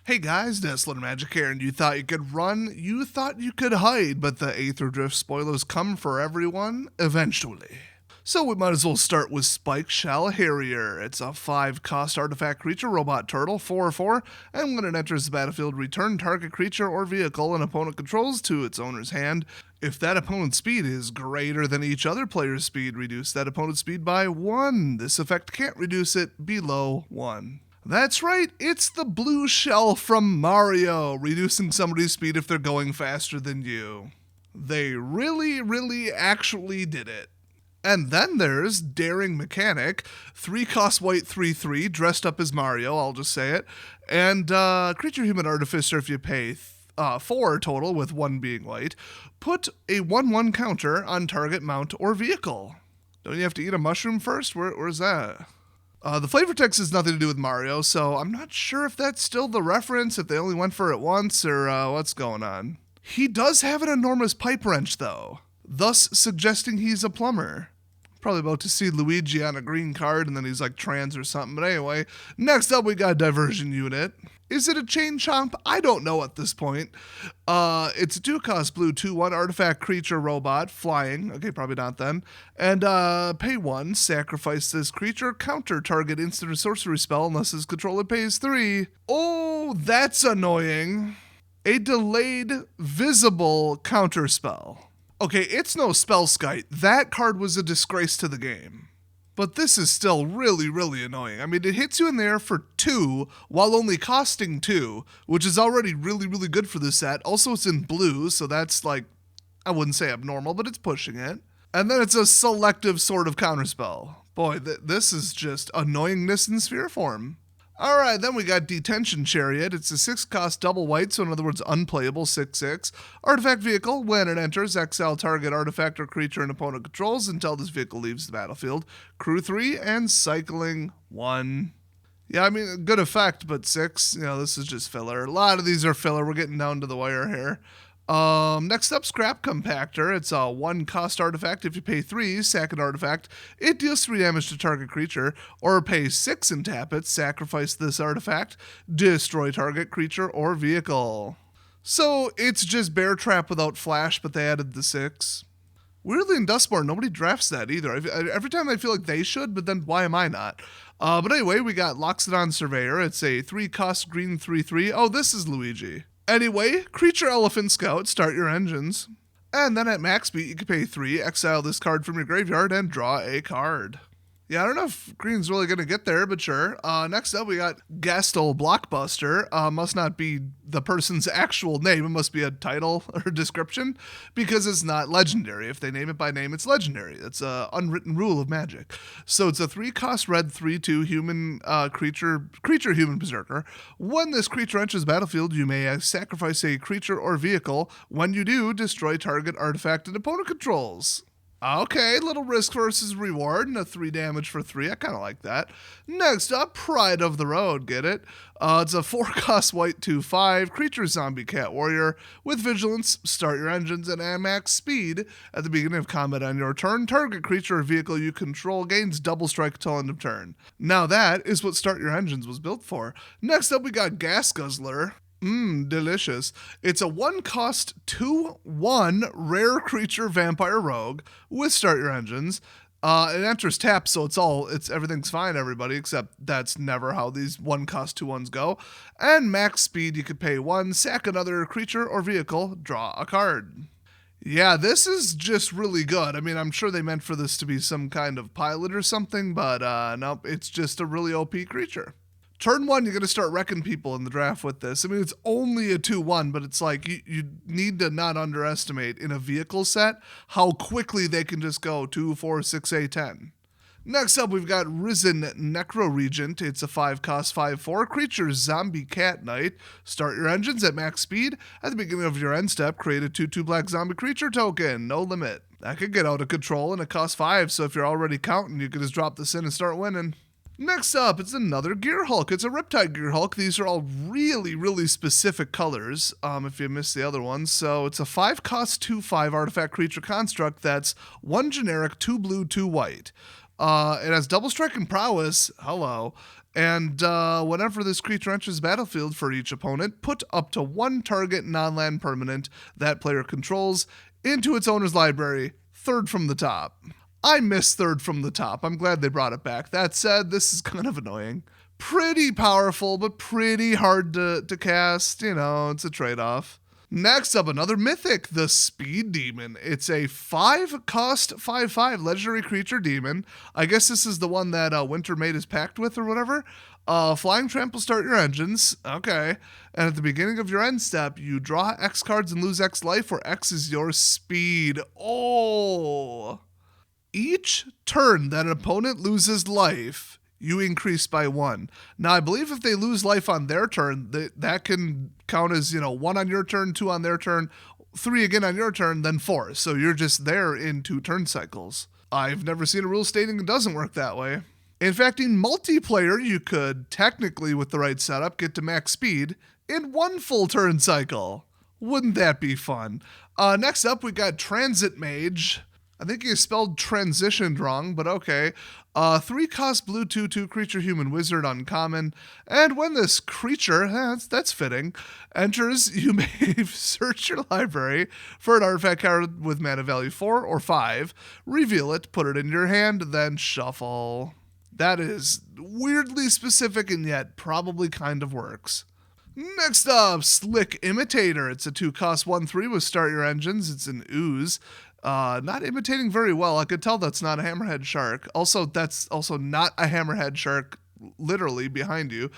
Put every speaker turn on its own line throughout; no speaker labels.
Hey guys, Nestler Magic here, and you thought you could run, you thought you could hide, but the Aetherdrift spoilers come for everyone, eventually. So we might as well start with Spike Shell Harrier. It's a 5-cost artifact creature, robot turtle, 4/4, and when it enters the battlefield, return target creature or vehicle an opponent controls to its owner's hand. If that opponent's speed is greater than each other player's speed, reduce that opponent's speed by 1. This effect can't reduce it below 1. That's right, it's the blue shell from Mario, reducing somebody's speed if they're going faster than you. They really actually did it. And then there's Daring Mechanic, 3-cost white 3/3, dressed up as Mario, I'll just say it, and Creature Human Artificer if you pay 4 total, with 1 being white. Put a 1/1 counter on target mount or vehicle. Don't you have to eat a mushroom first? Where's that? The flavor text has nothing to do with Mario, so I'm not sure if that's still the reference, if they only went for it once, or what's going on. He does have an enormous pipe wrench, though, thus suggesting he's a plumber. Probably about to see Luigi on a green card, and then he's like trans or something. But anyway, next up we got Diversion Unit. Is it a chain chomp? I don't know at this point. It's a 2-cost blue 2/1 artifact creature robot, flying. Okay, probably not then. And pay 1, sacrifice this creature, counter target instant or sorcery spell unless his controller pays 3. Oh, that's annoying. A delayed visible counter spell. Okay, it's no Spellskite. That card was a disgrace to the game. But this is still really annoying. I mean, it hits you in there for 2 while only costing 2, which is already really good for this set. Also, it's in blue, so that's like, I wouldn't say abnormal, but it's pushing it. And then it's a selective sort of counterspell. Boy, this is just annoyingness in sphere form. Alright, then we got Detention Chariot. It's a 6-cost double white, so in other words, unplayable, 6/6. Artifact vehicle. When it enters, exile target artifact or creature an opponent controls until this vehicle leaves the battlefield. Crew 3 and cycling 1. Yeah, I mean, good effect, but 6, this is just filler. A lot of these are filler. We're getting down to the wire here. Next up, Scrap Compactor. It's a 1-cost artifact. If you pay 3, sack an artifact. It deals 3 damage to target creature, or pay 6 and tap it, sacrifice this artifact, destroy target creature or vehicle. So it's just Bear Trap without flash, but they added the 6. Weirdly, in Dustborn, nobody drafts that either. Every time I feel like they should, but then why am I not? But anyway, we got Loxodon Surveyor. It's a 3-cost green 3/3. Oh, this is Luigi. Anyway, Creature Elephant Scout, start your engines. And then at max speed, you can pay 3, exile this card from your graveyard, and draw a card. Yeah, I don't know if green's really going to get there, but sure. Next up, we got Gastel Blockbuster. Must not be the person's actual name. It must be a title or description, because it's not legendary. If they name it by name, it's legendary. It's an unwritten rule of Magic. So it's a 3-cost red 3/2 human creature human berserker. When this creature enters the battlefield, you may sacrifice a creature or vehicle. When you do, destroy target artifact and opponent controls. Okay, little risk versus reward, and a 3 damage for 3. I kind of like that. Next up, Pride of the Road, get it? It's a 4-cost white 2/5 creature zombie cat warrior. With vigilance, start your engines at max speed. At the beginning of combat on your turn, target creature or vehicle you control gains double strike until end of turn. Now that is what Start Your Engines was built for. Next up, we got Gas Guzzler. Delicious. It's a 1-cost 2/1 rare creature vampire rogue with Start Your Engines. It enters tap, so everything's fine, everybody, except that's never how these 1-cost 2/1s go. And max speed, you could pay 1, sack another creature or vehicle, draw a card. Yeah, this is just really good. I mean, I'm sure they meant for this to be some kind of pilot or something, but nope, it's just a really OP creature. Turn 1, you're going to start wrecking people in the draft with this. I mean, it's only a 2/1, but it's like you need to not underestimate in a vehicle set how quickly they can just go 2, 4, 6, 8, 10. Next up, we've got Risen Necro Regent. It's a 5-cost 5/4 creature zombie cat knight. Start your engines at max speed. At the beginning of your end step, create a 2/2 black zombie creature token. No limit. That could get out of control, and it costs 5, so if you're already counting, you can just drop this in and start winning. Next up, it's another Gear Hulk. It's a Riptide Gear Hulk. These are all really specific colors, if you missed the other ones. So it's a 5-cost 2/5 artifact creature construct that's 1 generic, 2 blue, 2 white. It has double strike and prowess. Hello. And whenever this creature enters the battlefield for each opponent, put up to one target non-land permanent that player controls into its owner's library, third from the top. I miss third from the top. I'm glad they brought it back. That said, this is kind of annoying. Pretty powerful, but pretty hard to cast. You know, it's a trade-off. Next up, another mythic, the Speed Demon. It's a 5-cost 5/5 legendary creature demon. I guess this is the one that Winter made his pact with or whatever. Flying trample, start your engines. Okay. And at the beginning of your end step, you draw X cards and lose X life, where X is your speed. Oh. Each turn that an opponent loses life, you increase by 1. Now, I believe if they lose life on their turn, that can count as, 1 on your turn, 2 on their turn, 3 again on your turn, then 4. So you're just there in 2 turn cycles. I've never seen a rule stating it doesn't work that way. In fact, in multiplayer, you could technically, with the right setup, get to max speed in 1 full turn cycle. Wouldn't that be fun? Next up, we got Transit Mage. I think he spelled transitioned wrong, but okay. 3-cost blue 2/2 creature human wizard uncommon. And when this creature, that's fitting, enters, you may search your library for an artifact card with mana value 4 or 5, reveal it, put it in your hand, then shuffle. That is weirdly specific and yet probably kind of works. Next up, Slick Imitator. It's a 2-cost 1/3 with start your engines. It's an ooze. Not imitating very well. I could tell that's not a hammerhead shark. Also, that's also not a hammerhead shark literally behind you.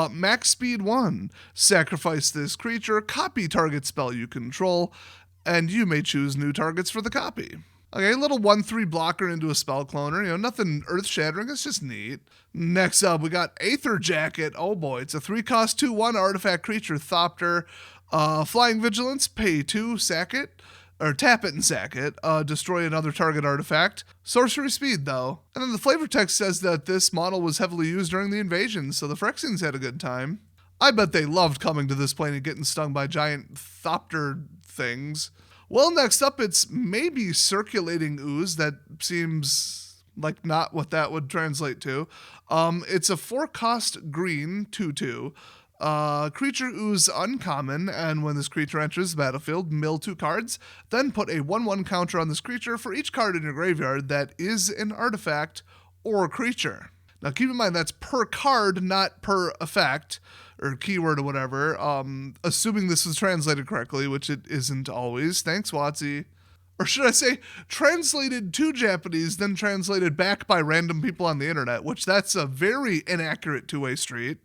Max speed 1. Sacrifice this creature, copy target spell you control, and you may choose new targets for the copy. Okay, a little 1/3 blocker into a spell cloner. Nothing earth-shattering. It's just neat. Next up, we got Aether Jacket. Oh boy, it's a 3-cost 2/1 artifact creature, Thopter. Flying Vigilance, pay 2, sack it. Or tap it and sack it. Destroy another target artifact. Sorcery speed, though. And then the flavor text says that this model was heavily used during the invasion, so the Phyrexians had a good time. I bet they loved coming to this plane and getting stung by giant Thopter things. Well, next up, it's maybe Circulating Ooze. That seems like not what that would translate to. It's a 4-cost green 2/2. Creature ooze uncommon, and when this creature enters the battlefield, mill 2 cards, then put a 1/1 counter on this creature for each card in your graveyard that is an artifact or creature. Now keep in mind that's per card, not per effect, or keyword or whatever, assuming this is translated correctly, which it isn't always. Thanks, Watsy. Or should I say, translated to Japanese, then translated back by random people on the internet, which that's a very inaccurate two-way street.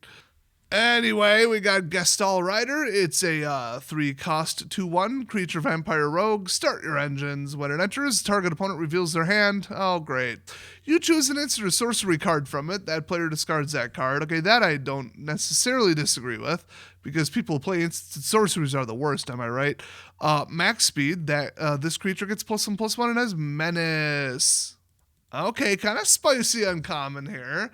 Anyway, we got Gestalt Rider. It's a 3-cost 2/1 creature vampire rogue. Start your engines. When it enters, target opponent reveals their hand. Oh, great. You choose an instant or sorcery card from it. That player discards that card. Okay, that I don't necessarily disagree with, because people who play instant sorceries are the worst, am I right? Max speed, that this creature gets +1/+1 and has menace. Okay, kind of spicy uncommon here.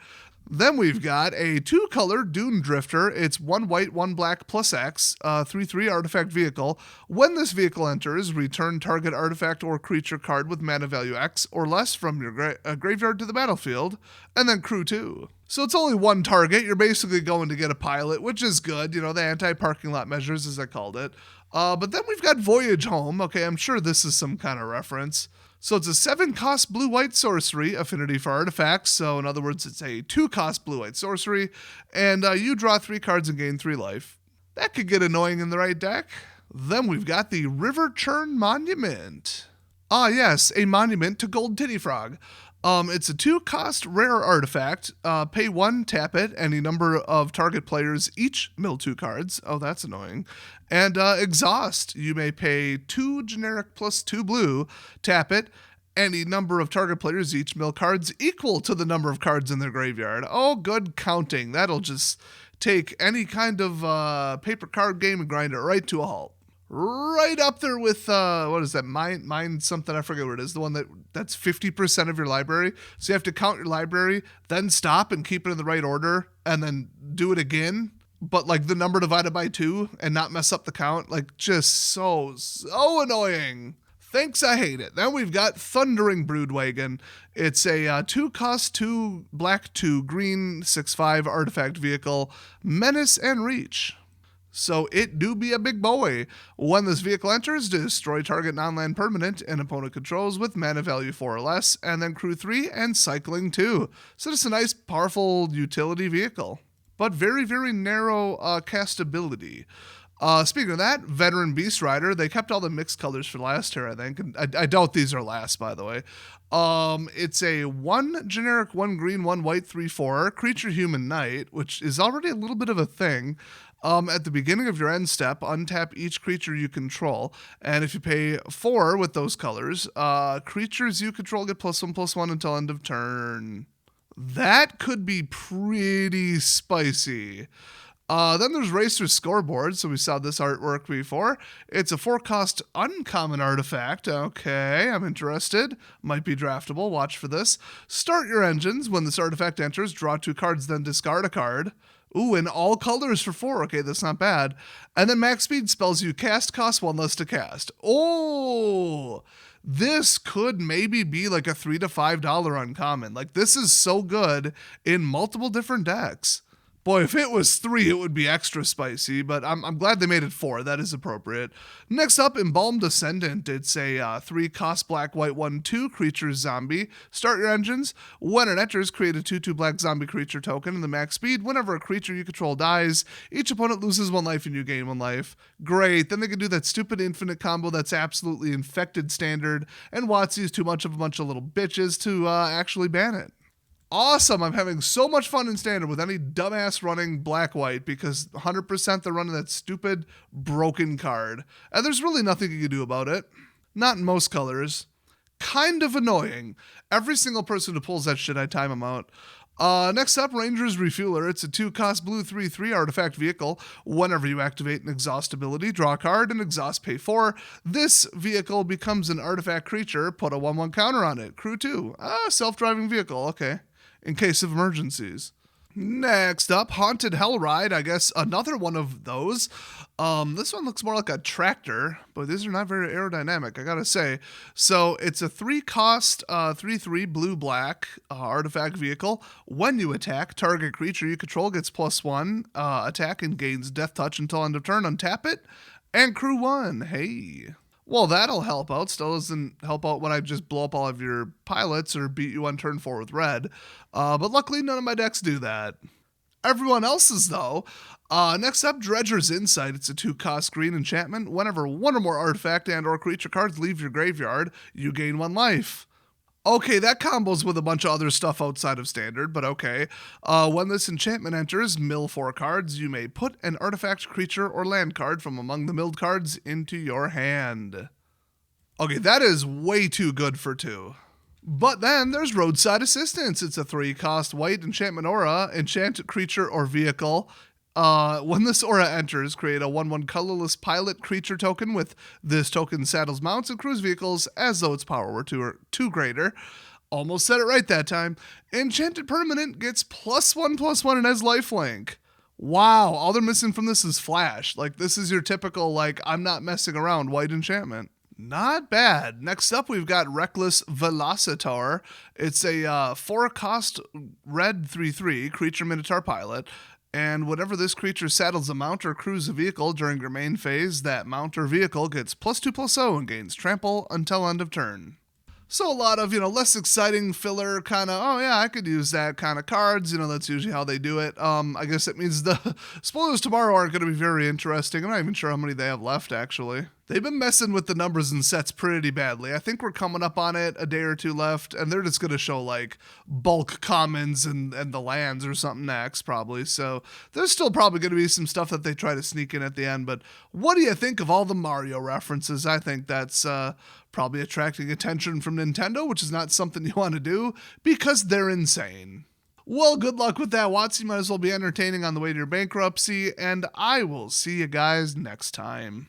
Then we've got a 2-color Dune Drifter. It's 1 white, 1 black plus X, 3/3 artifact vehicle. When this vehicle enters, return target artifact or creature card with mana value X or less from your graveyard to the battlefield, and then crew 2. So it's only 1 target. You're basically going to get a pilot, which is good. The anti-parking lot measures, as I called it. But then we've got Voyage Home. Okay, I'm sure this is some kind of reference. So it's a 7-cost blue-white sorcery, affinity for artifacts. So in other words, it's a 2-cost blue-white sorcery. And you draw 3 cards and gain 3 life. That could get annoying in the right deck. Then we've got the River Churn Monument. Ah, yes, a monument to Gold Titty Frog. It's a 2-cost rare artifact. Pay 1, tap it. Any number of target players each mill 2 cards. Oh, that's annoying. And exhaust. You may pay 2 generic plus 2 blue. Tap it. Any number of target players each mill cards equal to the number of cards in their graveyard. Oh, good counting. That'll just take any kind of paper card game and grind it right to a halt. Right up there with, what is that, mine something, I forget what it is, the one that's 50% of your library. So you have to count your library, then stop and keep it in the right order, and then do it again, but like the number divided by 2 and not mess up the count. Like, just so annoying. Thanks, I hate it. Then we've got Thundering Broodwagon. It's a 2 cost, 2 black, 2 green, 6/5 artifact vehicle, menace and reach. So it do be a big boy. When this vehicle enters, destroy target non-land permanent and opponent controls with mana value 4 or less, and then crew 3 and cycling 2. So just a nice, powerful utility vehicle. But very, very narrow castability. Speaking of that, Veteran Beast Rider, they kept all the mixed colors for last here, I think. And I doubt these are last, by the way. It's a 1 generic, 1 green, 1 white, 3/4 creature human knight, which is already a little bit of a thing. At the beginning of your end step, untap each creature you control. And if you pay 4 with those colors, creatures you control get +1/+1 until end of turn. That could be pretty spicy. Then there's Racer's Scoreboard, so we saw this artwork before. It's a 4 cost uncommon artifact. Okay, I'm interested. Might be draftable. Watch for this. Start your engines. When this artifact enters, draw 2 cards, then discard a card. Ooh, in all colors for 4. Okay, that's not bad. And then max speed spells you cast cost 1 less to cast. Oh, this could maybe be like a $3 to $5 uncommon. Like, this is so good in multiple different decks. Boy, if it was 3, it would be extra spicy, but I'm glad they made it 4. That is appropriate. Next up, Embalmed Descendant. It's a 3 cost black, white, 1/2 creature zombie. Start your engines. When it enters, create a 2/2 black zombie creature token in the max speed. Whenever a creature you control dies, each opponent loses 1 life and you gain 1 life. Great. Then they can do that stupid infinite combo that's absolutely infected standard, and WotC is too much of a bunch of little bitches to actually ban it. Awesome. I'm having so much fun in standard with any dumbass running black-white because 100% they're running that stupid broken card. And there's really nothing you can do about it. Not in most colors. Kind of annoying. Every single person who pulls that shit, I time them out. Next up, Ranger's Refueler. It's a 2 cost blue 3/3 artifact vehicle. Whenever you activate an exhaust ability, draw a card and exhaust pay 4. This vehicle becomes an artifact creature. Put a 1/1 counter on it. Crew 2. Self-driving vehicle. Okay. In case of emergencies. Next up, Haunted Hellride. I guess another one of those. This one looks more like a tractor, but these are not very aerodynamic, I gotta say. So it's a 3 cost, 3/3 blue-black artifact vehicle. When you attack, target creature you control gets +1 attack and gains death touch until end of turn. Untap it, and crew 1. Hey. Well, that'll help out. Still doesn't help out when I just blow up all of your pilots or beat you on turn 4 with red. But luckily, none of my decks do that. Everyone else's, though. Next up, Dredger's Insight. It's a 2 cost green enchantment. Whenever 1 or more artifact and or creature cards leave your graveyard, you gain 1 life. Okay, that combos with a bunch of other stuff outside of standard, but okay. When this enchantment enters, mill 4 cards. You may put an artifact, creature, or land card from among the milled cards into your hand. Okay, that is way too good for 2. But then there's Roadside Assistance. It's a 3 cost white enchantment aura, enchant creature or vehicle. When this aura enters, create a 1/1 colorless pilot creature token with this token saddles mounts and crews vehicles as though its power were 2 or 2 greater. Almost said it right that time. Enchanted permanent gets +1/+1 and has lifelink. Wow, all they're missing from this is flash. Like, this is your typical, like, I'm not messing around white enchantment. Not bad. Next up, we've got Reckless Velocitor. It's a 4 cost red 3/3 creature minotaur pilot. And whenever this creature saddles a mount or crews a vehicle during your main phase, that mount or vehicle gets +2/+0 and gains trample until end of turn. So a lot of, less exciting filler kind of, oh yeah, I could use that kind of cards. That's usually how they do it. I guess it means the spoilers tomorrow aren't going to be very interesting. I'm not even sure how many they have left, actually. They've been messing with the numbers and sets pretty badly. I think we're coming up on it, a day or 2 left, and they're just going to show, like, bulk commons and the lands or something next, probably. So there's still probably going to be some stuff that they try to sneak in at the end. But what do you think of all the Mario references? I think that's probably attracting attention from Nintendo, which is not something you want to do because they're insane. Well, good luck with that, WotC. You might as well be entertaining on the way to your bankruptcy, and I will see you guys next time.